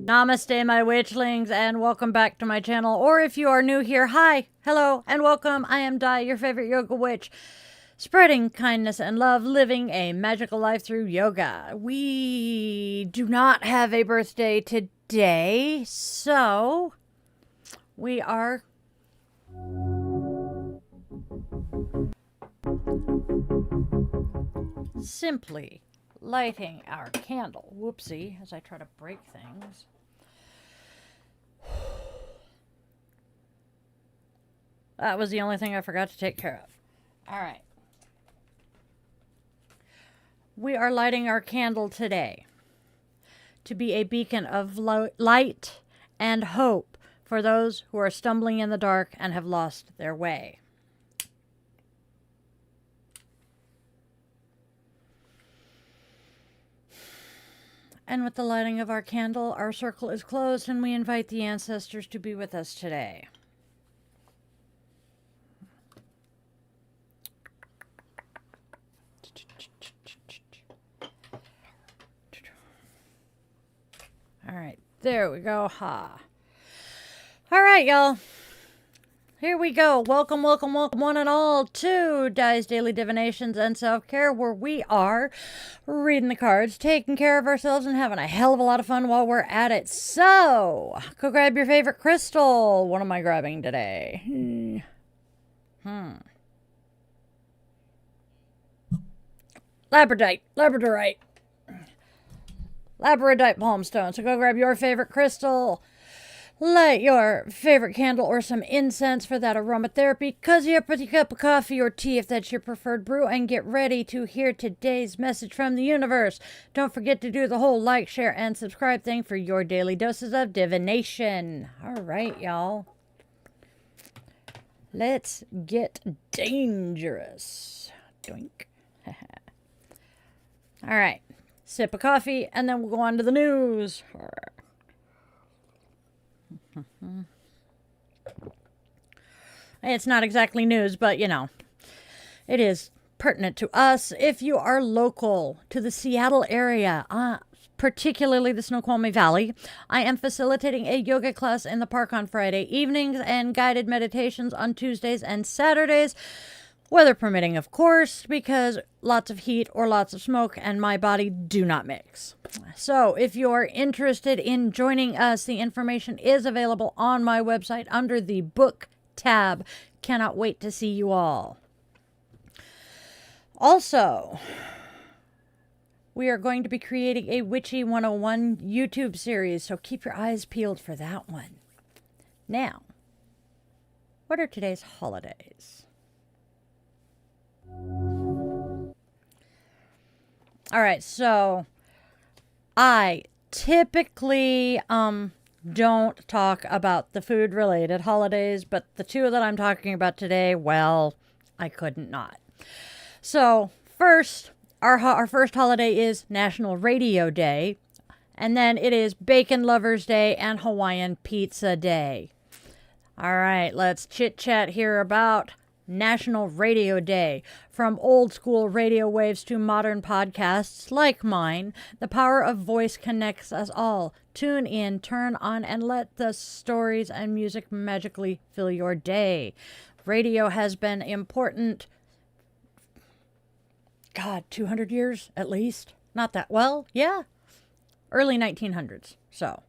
Namaste, my witchlings, and welcome back to my channel. Or if you are new here, hi, hello, and welcome. I am Di, your favorite yoga witch, spreading kindness and love, living a magical life through yoga. We do not have a birthday today, so we are simply lighting our candle. Whoopsie, as I try to break things. That was the only thing I forgot to take care of. All right. We are lighting our candle today to be a beacon of light and hope for those who are stumbling in the dark and have lost their way. And with the lighting of our candle, our circle is closed and we invite the ancestors to be with us today. All right, there we go. Ha. All right, y'all. Here we go. Welcome, welcome, welcome, one and all, to Di's Daily Divinations and Self-Care, where we are reading the cards, taking care of ourselves, and having a hell of a lot of fun while we're at it. So, go grab your favorite crystal. What am I grabbing today? Labradorite. Labradorite palmstone. So go grab your favorite crystal. Light your favorite candle or some incense for that aromatherapy. Cozy up with your cup of coffee or tea if that's your preferred brew. And get ready to hear today's message from the universe. Don't forget to do the whole like, share, and subscribe thing for your daily doses of divination. All right, y'all. Let's get dangerous. Doink. All right. Sip of coffee, and then we'll go on to the news. It's not exactly news, but, you know, it is pertinent to us. If you are local to the Seattle area, particularly the Snoqualmie Valley, I am facilitating a yoga class in the park on Friday evenings and guided meditations on Tuesdays and Saturdays. Weather permitting, of course, because lots of heat or lots of smoke and my body do not mix. So if you're interested in joining us, the information is available on my website under the book tab. Cannot wait to see you all. Also, we are going to be creating a Witchy 101 YouTube series, so keep your eyes peeled for that one. Now, what are today's holidays? All right, so I typically don't talk about the food-related holidays, but the two that I'm talking about today, well, I couldn't not. So first, our first holiday is National Radio Day, and then it is Bacon Lovers Day and Hawaiian Pizza Day. All right, let's chit-chat here about National Radio Day. From old school radio waves to modern podcasts like mine, the power of voice connects us all. Tune in, turn on, and let the stories and music magically fill your day. Radio has been important, 200 years at least. Not that well, yeah. Early 1900s, so.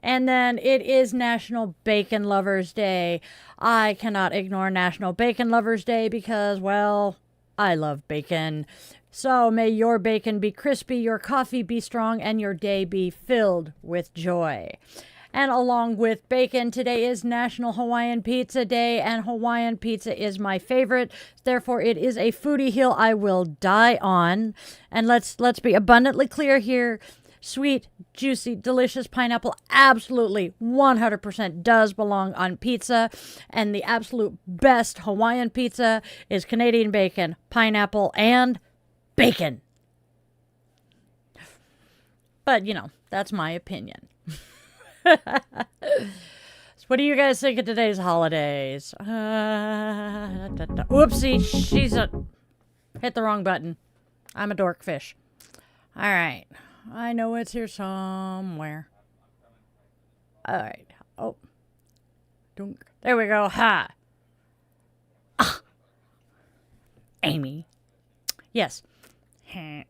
And then it is National Bacon Lovers Day. I cannot ignore National Bacon Lovers Day because, well, I love bacon. So may your bacon be crispy, your coffee be strong, and your day be filled with joy. And along with bacon, today is National Hawaiian Pizza Day, and Hawaiian pizza is my favorite. Therefore, it is a foodie hill I will die on. And let's be abundantly clear here. Sweet, juicy, delicious pineapple absolutely 100% does belong on pizza. And the absolute best Hawaiian pizza is Canadian bacon, pineapple, and bacon. But, you know, that's my opinion. So what do you guys think of today's holidays? Whoopsie, hit the wrong button. I'm a dorkfish. All right. I know it's here somewhere. All right. Oh. Dunk. There we go. Ha. Ah. Amy. Yes. All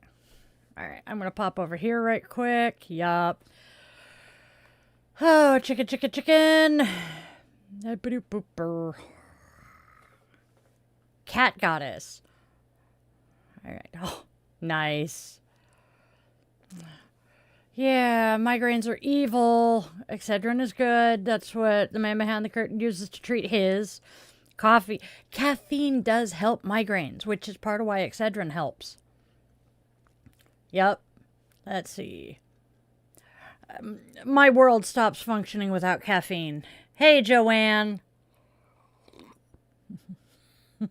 right. I'm going to pop over here right quick. Yup. Oh, chicken, chicken, chicken. Cat goddess. All right. Oh, nice. Yeah, migraines are evil. Excedrin is good. That's what the man behind the curtain uses to treat his. Caffeine does help migraines, which is part of why Excedrin helps. Yep. Let's see. My world stops functioning without caffeine. Hey, Joanne. All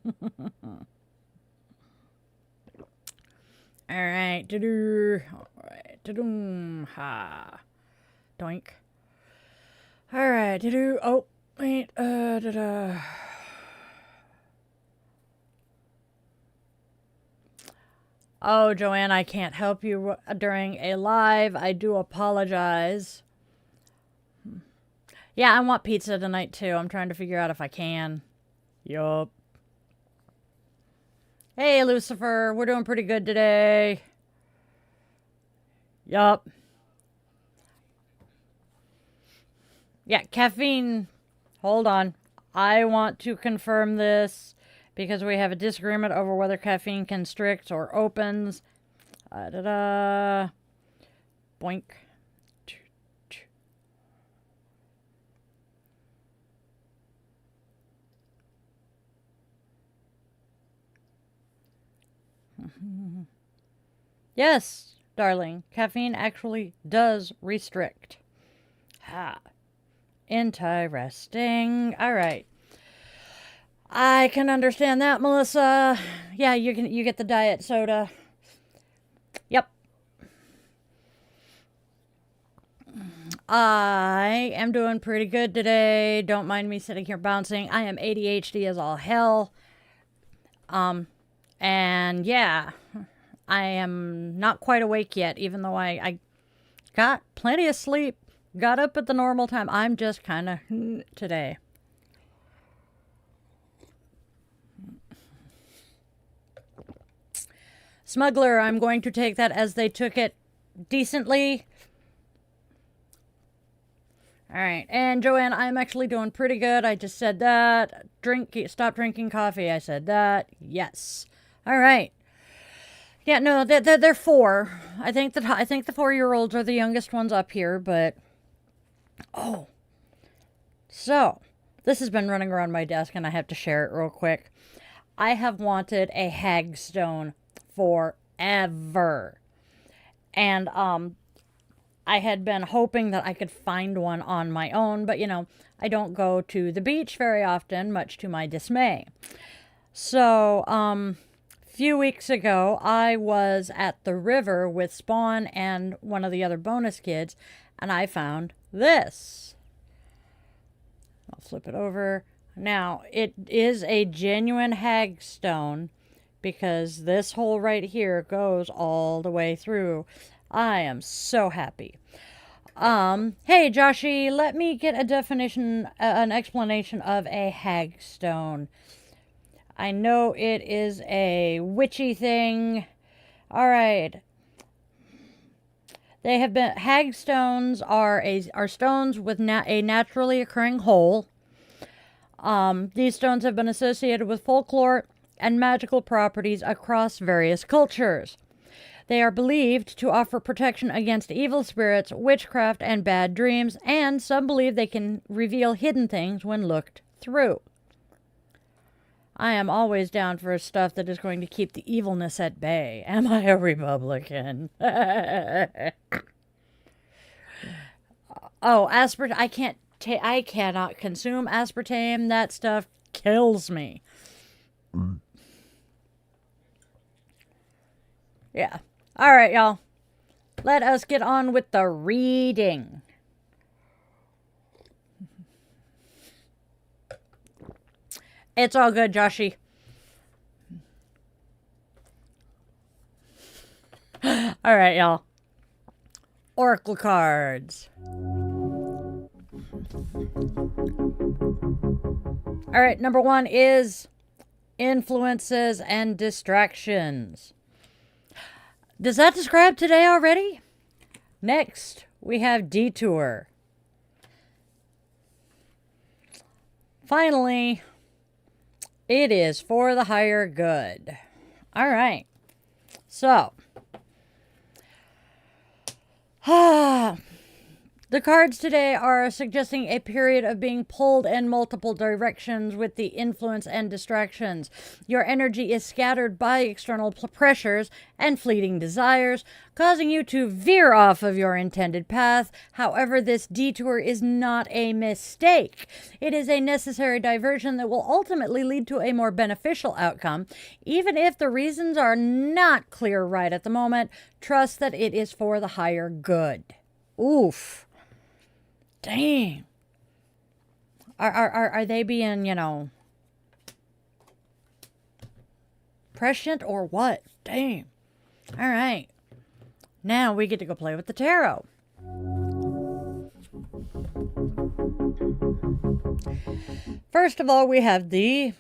right. All right. Ha. Doink. All right. Oh, wait. Oh, Joanne, I can't help you during a live. I do apologize. Yeah, I want pizza tonight, too. I'm trying to figure out if I can. Yup. Hey, Lucifer. We're doing pretty good today. Yup. Yeah, caffeine. Hold on. I want to confirm this because we have a disagreement over whether caffeine constricts or opens. Boink. Yes, darling. Caffeine actually does restrict. Ha. Interesting. All right. I can understand that, Melissa. Yeah, you get the diet soda. Yep. I am doing pretty good today. Don't mind me sitting here bouncing. I am ADHD as all hell. And yeah, I am not quite awake yet, even though I got plenty of sleep. Got up at the normal time. I'm just kind of today. Smuggler, I'm going to take that as they took it decently. All right. And Joanne, I'm actually doing pretty good. I just said that. Stop drinking coffee. I said that. Yes. All right. Yeah, no, they're 4. I think the 4-year-olds are the youngest ones up here, but oh. So, this has been running around my desk and I have to share it real quick. I have wanted a hagstone forever. And I had been hoping that I could find one on my own, but I don't go to the beach very often, much to my dismay. So, few weeks ago, I was at the river with Spawn and one of the other bonus kids, and I found this. I'll flip it over. Now, it is a genuine hagstone because this hole right here goes all the way through. I am so happy. Hey, Joshy, let me get a definition, an explanation of a hagstone. I know it is a witchy thing. All right. They have been hagstones are stones with a naturally occurring hole. These stones have been associated with folklore and magical properties across various cultures. They are believed to offer protection against evil spirits, witchcraft, and bad dreams, and some believe they can reveal hidden things when looked through. I am always down for stuff that is going to keep the evilness at bay. Am I a Republican? Oh, aspartame. I cannot consume aspartame. That stuff kills me. Yeah. All right, y'all. Let us get on with the reading. It's all good, Joshy. All right, y'all. Oracle cards. All right, number 1 is influences and distractions. Does that describe today already? Next, we have detour. Finally, it is for the higher good. All right. So, the cards today are suggesting a period of being pulled in multiple directions with the influence and distractions. Your energy is scattered by external pressures and fleeting desires, causing you to veer off of your intended path. However, this detour is not a mistake. It is a necessary diversion that will ultimately lead to a more beneficial outcome. Even if the reasons are not clear right at the moment, trust that it is for the higher good. Oof. Dang. Are they being, prescient or what? Dang. All right. Now we get to go play with the tarot. First of all, we have the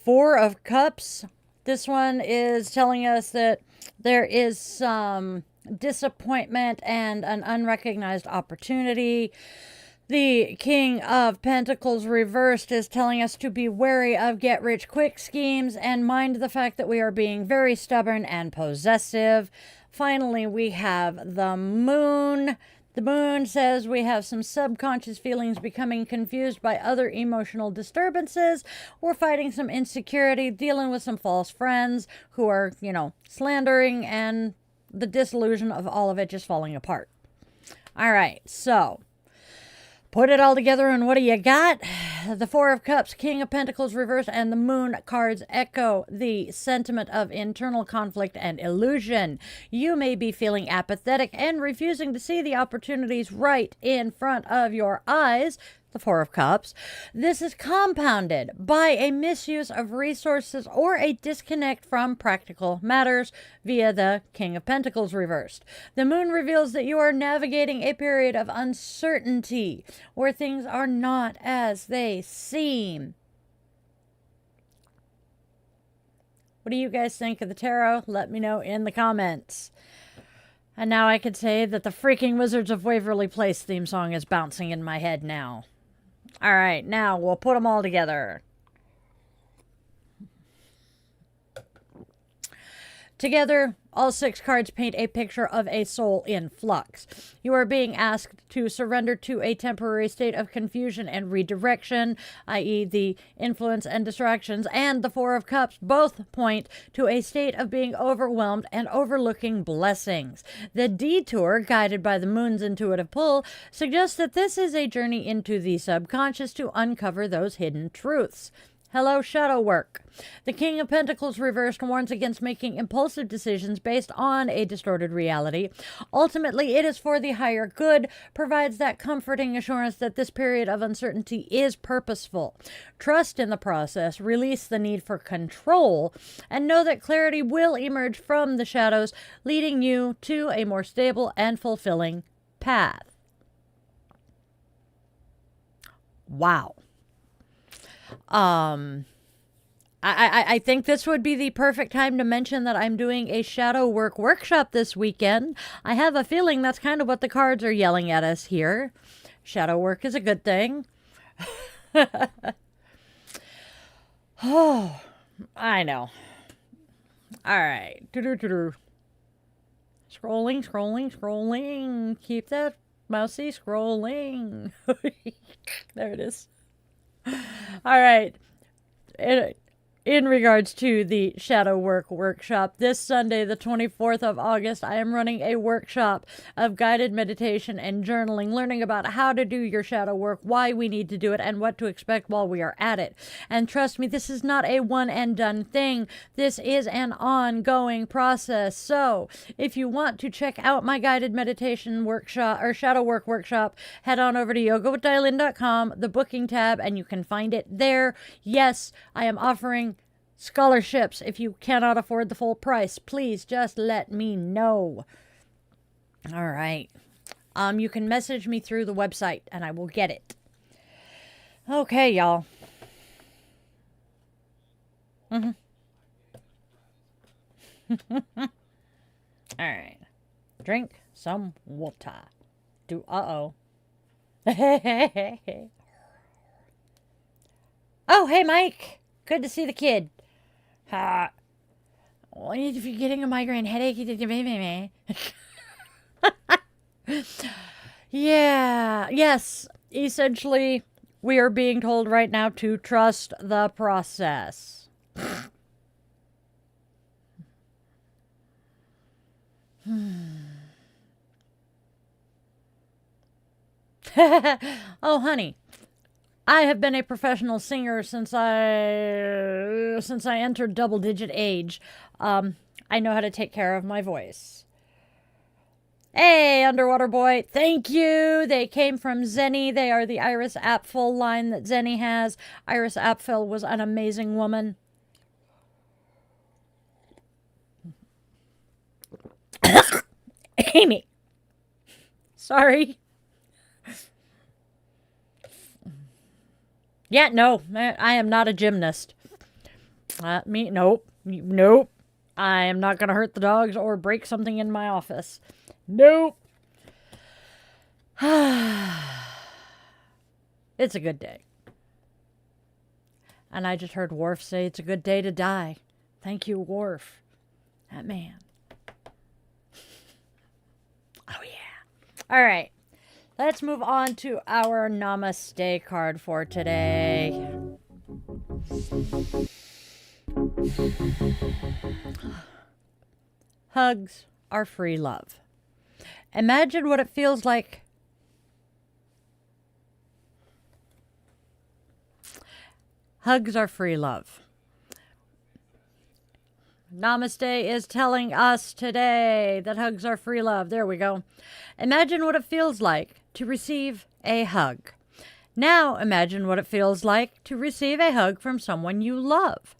Four of Cups. This one is telling us that there is some disappointment and an unrecognized opportunity. The King of Pentacles reversed is telling us to be wary of get-rich-quick schemes and mind the fact that we are being very stubborn and possessive. Finally, we have the Moon. The Moon says we have some subconscious feelings becoming confused by other emotional disturbances. We're fighting some insecurity, dealing with some false friends who are, slandering, and the disillusion of all of it just falling apart. All right, so put it all together, and what do you got? The Four of Cups, King of Pentacles reversed, and the Moon cards echo the sentiment of internal conflict and illusion. You may be feeling apathetic and refusing to see the opportunities right in front of your eyes. The Four of Cups. This is compounded by a misuse of resources or a disconnect from practical matters via the King of Pentacles reversed. The Moon reveals that you are navigating a period of uncertainty where things are not as they seem. What do you guys think of the tarot? Let me know in the comments. And now I could say that the freaking Wizards of Waverly Place theme song is bouncing in my head now. All right, now we'll put them all together. Together, all 6 cards paint a picture of a soul in flux. You are being asked to surrender to a temporary state of confusion and redirection, i.e. the influence and distractions, and the Four of Cups both point to a state of being overwhelmed and overlooking blessings. The detour, guided by the Moon's intuitive pull, suggests that this is a journey into the subconscious to uncover those hidden truths. Hello, shadow work. The King of Pentacles reversed warns against making impulsive decisions based on a distorted reality. Ultimately, it is for the higher good, provides that comforting assurance that this period of uncertainty is purposeful. Trust in the process, release the need for control, and know that clarity will emerge from the shadows, leading you to a more stable and fulfilling path. Wow. I think this would be the perfect time to mention that I'm doing a shadow work workshop this weekend. I have a feeling that's kind of what the cards are yelling at us here. Shadow work is a good thing. Oh, I know. All right. Scrolling. Keep that mousey scrolling. There it is. All right. In regards to the shadow work workshop, this Sunday, the 24th of August, I am running a workshop of guided meditation and journaling, learning about how to do your shadow work, why we need to do it, and what to expect while we are at it. And trust me, this is not a one and done thing. This is an ongoing process. So if you want to check out my guided meditation workshop or shadow work workshop, head on over to yogawithdialyn.com, the booking tab, and you can find it there. Yes, I am offering scholarships. If you cannot afford the full price, please just let me know. All right. You can message me through the website and I will get it. Okay, y'all. All right. Drink some water. Uh-oh. Oh, hey, Mike. Good to see the kid. Well, if you're getting a migraine headache, yeah. Yes. Essentially, we are being told right now to trust the process. Oh, honey. I have been a professional singer since I entered double-digit age. I know how to take care of my voice. Hey, Underwater Boy, thank you. They came from Zenny. They are the Iris Apfel line that Zenny has. Iris Apfel was an amazing woman. Amy. Sorry. Yeah, no, I am not a gymnast. Nope. Nope. I am not going to hurt the dogs or break something in my office. Nope. It's a good day. And I just heard Worf say it's a good day to die. Thank you, Worf. That man. Oh, yeah. All right. Let's move on to our Namaste card for today. Hugs are free love. Imagine what it feels like. Hugs are free love. Namaste is telling us today that hugs are free love. There we go. Imagine what it feels like to receive a hug. Now imagine what it feels like to receive a hug from someone you love.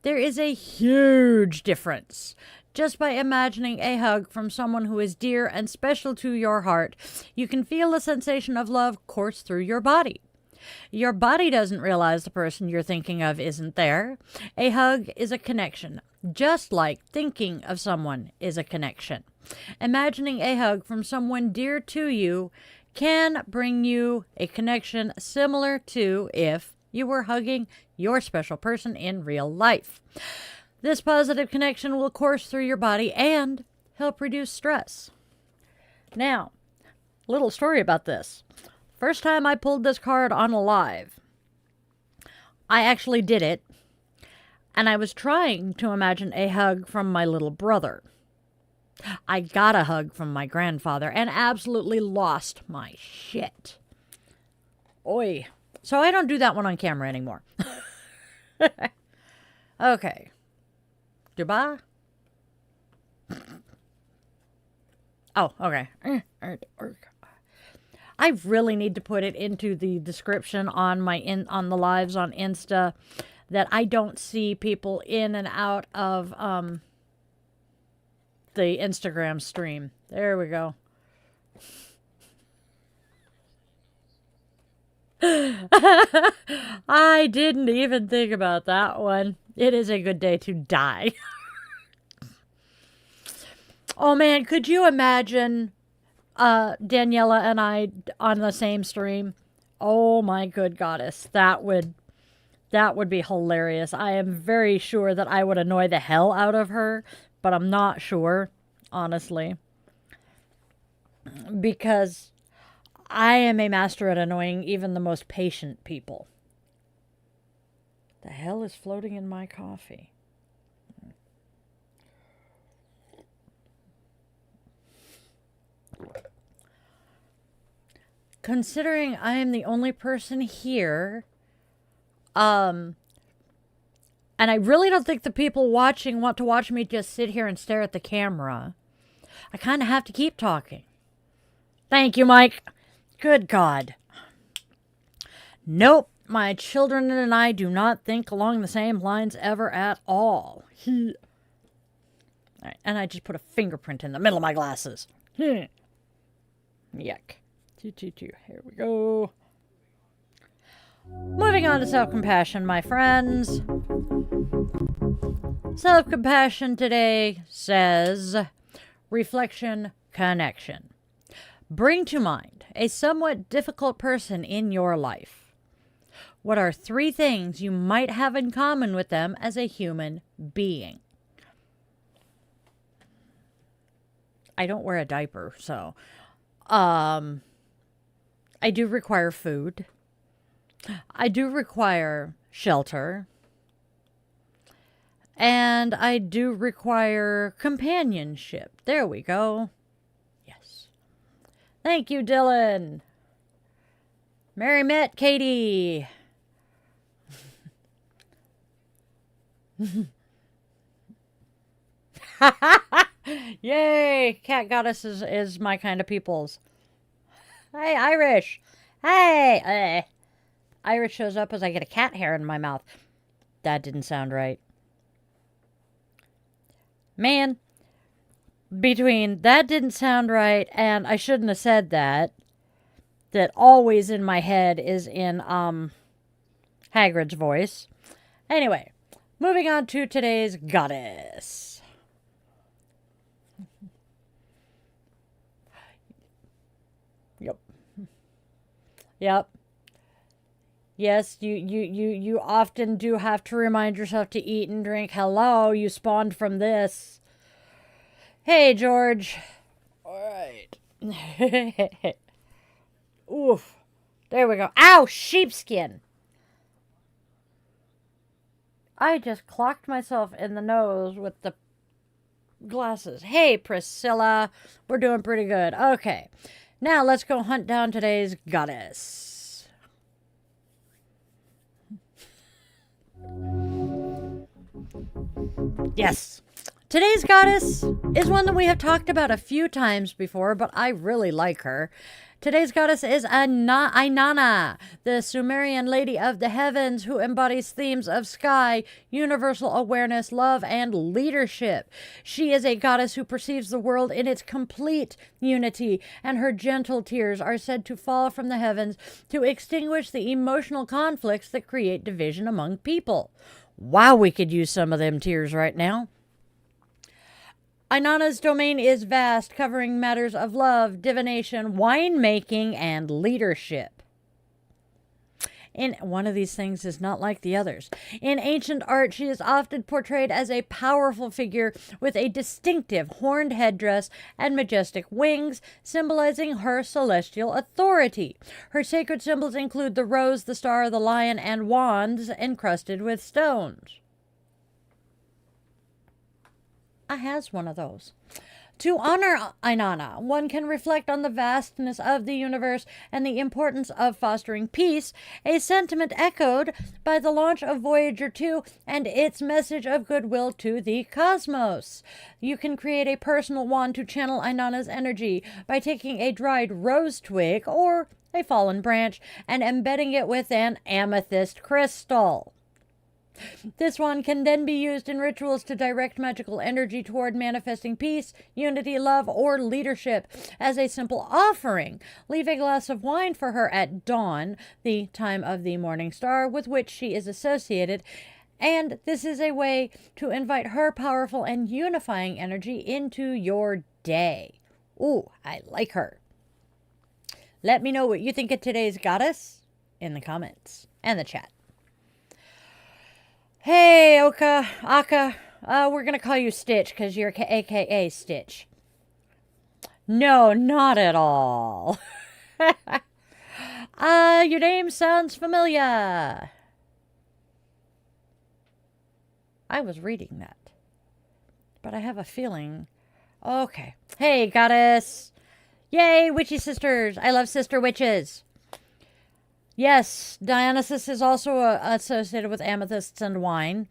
There is a huge difference. Just by imagining a hug from someone who is dear and special to your heart, you can feel a sensation of love course through your body. Your body doesn't realize the person you're thinking of isn't there. A hug is a connection, just like thinking of someone is a connection. Imagining a hug from someone dear to you can bring you a connection similar to if you were hugging your special person in real life. This positive connection will course through your body and help reduce stress. Now, little story about this. First time I pulled this card on a live, I actually did it, and I was trying to imagine a hug from my little brother. I got a hug from my grandfather and absolutely lost my shit. Oi. So I don't do that one on camera anymore. Okay. Goodbye. Oh, okay. I really need to put it into the description on on the lives on Insta that I don't see people in and out of the Instagram stream. There we go. I didn't even think about that one. It is a good day to die. Oh man, could you imagine Daniela and I on the same stream? Oh my good goddess, that would be hilarious. I am very sure that I would annoy the hell out of her, but I'm not sure, honestly. Because I am a master at annoying even the most patient people. The hell is floating in my coffee? Considering I am the only person here, and I really don't think the people watching want to watch me just sit here and stare at the camera, I kind of have to keep talking. Thank you, Mike. Good God. Nope, my children and I do not think along the same lines ever at all. All right, and I just put a fingerprint in the middle of my glasses. Yuck. Here we go. Moving on to self-compassion, my friends. Self-compassion today says, reflection, connection. Bring to mind a somewhat difficult person in your life. What are 3 things you might have in common with them as a human being? I don't wear a diaper, so I do require food. I do require shelter. And I do require companionship. There we go. Yes. Thank you, Dylan. Merry met, Katie. Yay! Cat Goddess is my kind of peoples. Hey, Irish. Hey! Irish shows up as I get a cat hair in my mouth. That didn't sound right. Man, between that didn't sound right and I shouldn't have said that always in my head is in Hagrid's voice. Anyway, moving on to today's goddess. Yep. Yes, you often do have to remind yourself to eat and drink. Hello, you spawned from this. Hey, George. All right. Oof. There we go. Ow, sheepskin. I just clocked myself in the nose with the glasses. Hey, Priscilla. We're doing pretty good. Okay. Now let's go hunt down today's goddess. Yes. Today's goddess is one that we have talked about a few times before, but I really like her. Today's goddess is Inanna, the Sumerian lady of the heavens who embodies themes of sky, universal awareness, love, and leadership. She is a goddess who perceives the world in its complete unity, and her gentle tears are said to fall from the heavens to extinguish the emotional conflicts that create division among people. Wow, we could use some of them tears right now. Inanna's domain is vast, covering matters of love, divination, winemaking, and leadership. And one of these things is not like the others. In ancient art, she is often portrayed as a powerful figure with a distinctive horned headdress and majestic wings, symbolizing her celestial authority. Her sacred symbols include the rose, the star, the lion, and wands encrusted with stones. I has one of those. To honor Inanna, one can reflect on the vastness of the universe and the importance of fostering peace, a sentiment echoed by the launch of Voyager 2 and its message of goodwill to the cosmos. You can create a personal wand to channel Inanna's energy by taking a dried rose twig or a fallen branch and embedding it with an amethyst crystal. This wand can then be used in rituals to direct magical energy toward manifesting peace, unity, love, or leadership. As a simple offering, leave a glass of wine for her at dawn, the time of the morning star with which she is associated, and this is a way to invite her powerful and unifying energy into your day. Ooh, I like her. Let me know what you think of today's goddess in the comments and the chat. Hey, Aka, we're going to call you Stitch because you're AKA Stitch. No, not at all. Your name sounds familiar. I was reading that, but I have a feeling. Okay. Hey, goddess. Yay, witchy sisters. I love sister witches. Yes, Dionysus is also associated with amethysts and wine.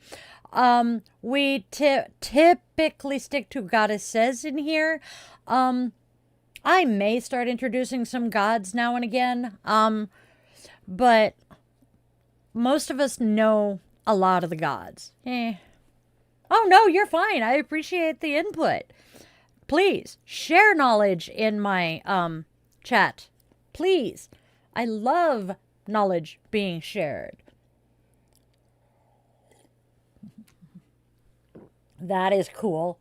We typically stick to goddesses in here. I may start introducing some gods now and again. But most of us know a lot of the gods. Oh, no, you're fine. I appreciate the input. Please, share knowledge in my chat. Please. I love knowledge being shared. That is cool.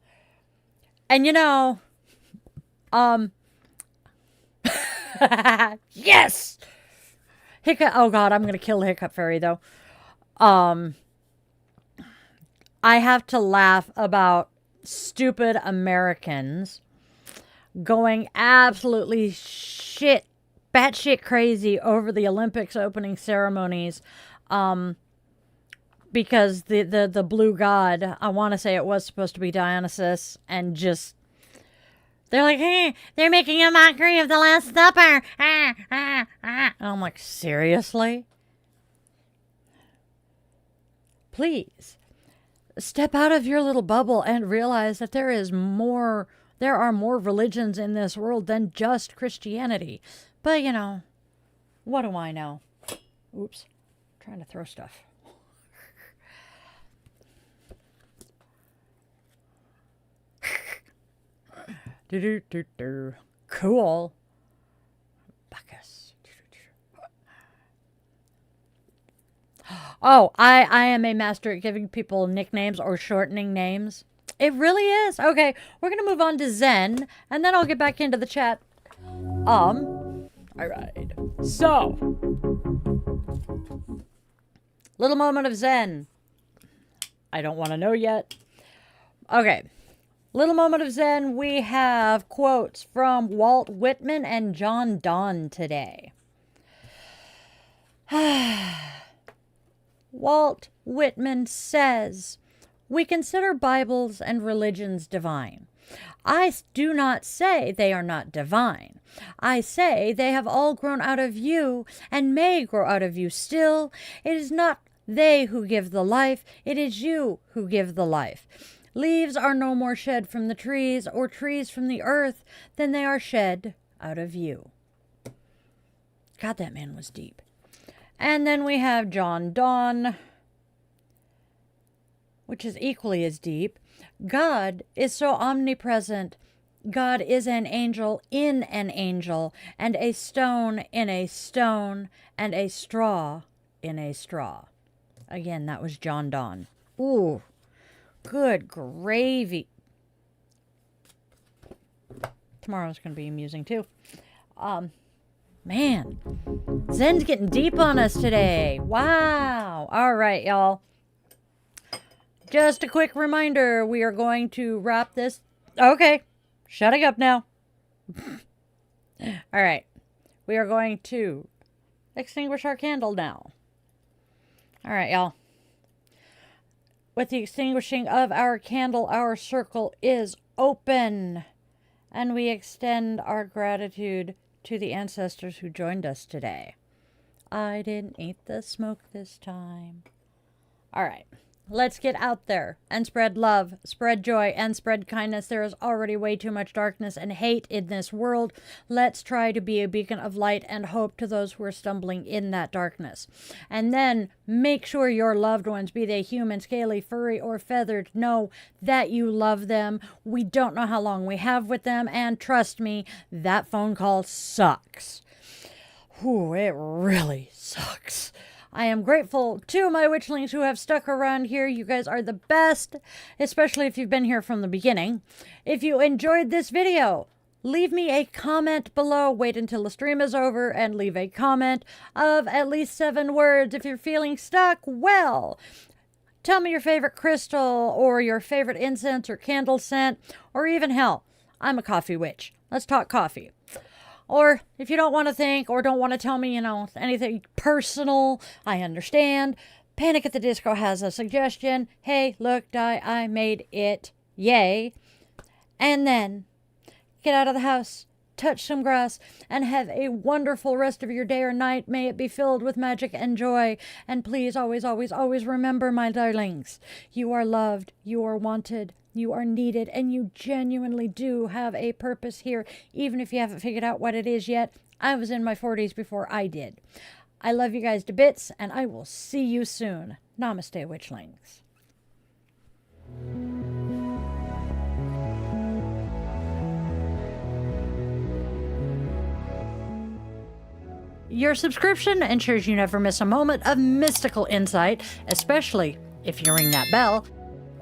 And you know, yes! Hiccup, oh god, I'm gonna kill the Hiccup Fairy though. I have to laugh about stupid Americans going absolutely batshit crazy over the Olympics opening ceremonies, because the blue god, I want to say it was supposed to be Dionysus, and just they're like, hey, they're making a mockery of the Last Supper. And I'm like, seriously? Please step out of your little bubble and realize that there are more religions in this world than just Christianity. But, you know, what do I know? Oops. I'm trying to throw stuff. Cool. Bacchus. Oh, I am a master at giving people nicknames or shortening names. It really is. Okay, we're going to move on to Zen, and then I'll get back into the chat. All right. So, little moment of Zen. I don't want to know yet. Okay. Little moment of Zen. We have quotes from Walt Whitman and John Donne today. Walt Whitman says, "We consider Bibles and religions divine. I do not say they are not divine. I say they have all grown out of you and may grow out of you still. It is not they who give the life, it is you who give the life. Leaves are no more shed from the trees or trees from the earth than they are shed out of you." God, that man was deep. And then we have John Donne, which is equally as deep. "God is so omnipresent. God is an angel in an angel, and a stone in a stone, and a straw in a straw." Again, that was John Donne. Ooh, good gravy. Tomorrow's going to be amusing too. Man, Zen's getting deep on us today. Wow. All right, y'all. Just a quick reminder, we are going to wrap this. Okay, shutting up now. All right, we are going to extinguish our candle now. All right, y'all. With the extinguishing of our candle, our circle is open, and we extend our gratitude to the ancestors who joined us today. I didn't eat the smoke this time. All right. Let's get out there and spread love, spread joy, and spread kindness. There is already way too much darkness and hate in this world. Let's try to be a beacon of light and hope to those who are stumbling in that darkness. And then make sure your loved ones, be they human, scaly, furry, or feathered, know that you love them. We don't know how long we have with them, and trust me, that phone call sucks. Ooh, it really sucks. I am grateful to my witchlings who have stuck around here. You guys are the best, especially if you've been here from the beginning. If you enjoyed this video, leave me a comment below. Wait until the stream is over and leave a comment of at least 7 words. If you're feeling stuck, well, tell me your favorite crystal or your favorite incense or candle scent, or even hell, I'm a coffee witch. Let's talk coffee. Or if you don't want to think or don't want to tell me, anything personal, I understand. Panic at the Disco has a suggestion. Hey, look, I made it. Yay. And then get out of the house, touch some grass, and have a wonderful rest of your day or night. May it be filled with magic and joy. And please always, always, always remember, my darlings, you are loved, you are wanted, you are needed, and you genuinely do have a purpose here, even if you haven't figured out what it is yet. I was in my 40s before I did. I love you guys to bits, and I will see you soon. Namaste, witchlings. Your subscription ensures you never miss a moment of mystical insight, especially if you ring that bell,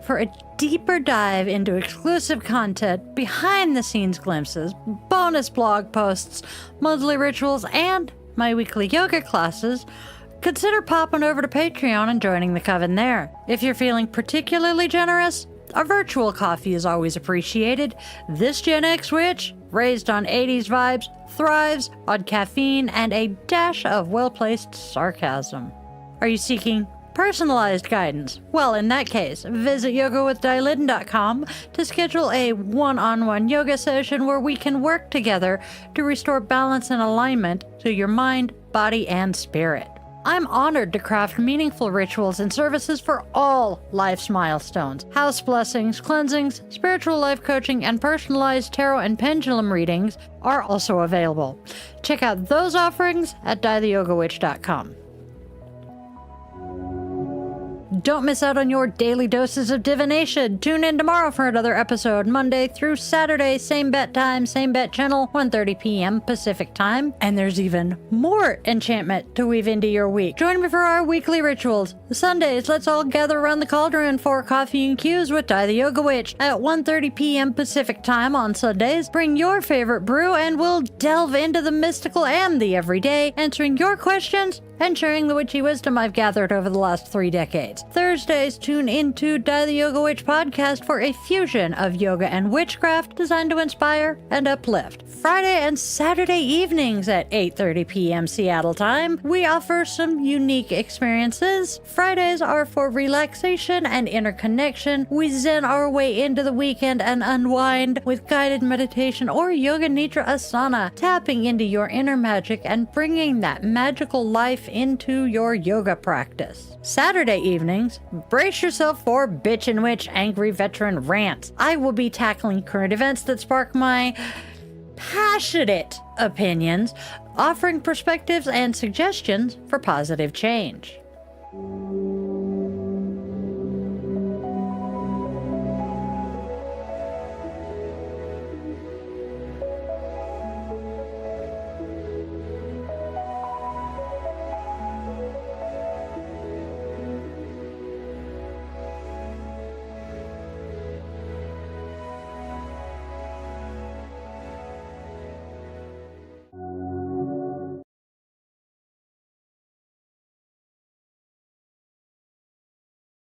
for a deeper dive into exclusive content, behind-the-scenes glimpses, bonus blog posts, monthly rituals, and my weekly yoga classes. Consider popping over to Patreon and joining the coven there. If you're feeling particularly generous, a virtual coffee is always appreciated. This Gen X witch, raised on 80s vibes, thrives on caffeine and a dash of well-placed sarcasm. Are you seeking personalized guidance? Well, in that case, visit yogawithdyliden.com to schedule a one-on-one yoga session where we can work together to restore balance and alignment to your mind, body, and spirit. I'm honored to craft meaningful rituals and services for all life's milestones. House blessings, cleansings, spiritual life coaching, and personalized tarot and pendulum readings are also available. Check out those offerings at dietheyogawitch.com. Don't miss out on your daily doses of divination. Tune in tomorrow for another episode, Monday through Saturday, same bet time, same bet channel, 1:30 p.m. Pacific time. And there's even more enchantment to weave into your week. Join me for our weekly rituals. Sundays, let's all gather around the cauldron for coffee and cues with Di the Yoga Witch at 1:30 p.m. Pacific time on Sundays. Bring your favorite brew and we'll delve into the mystical and the everyday, answering your questions and sharing the witchy wisdom I've gathered over the last 3 decades. Thursdays, tune into Di the Yoga Witch podcast for a fusion of yoga and witchcraft designed to inspire and uplift. Friday and Saturday evenings at 8:30 p.m. Seattle time, we offer some unique experiences. Fridays are for relaxation and interconnection. We zen our way into the weekend and unwind with guided meditation or yoga nidra asana, tapping into your inner magic and bringing that magical life into your yoga practice. Saturday evenings, brace yourself for Bitch and Witch Angry Veteran Rants. I will be tackling current events that spark my passionate opinions, offering perspectives and suggestions for positive change.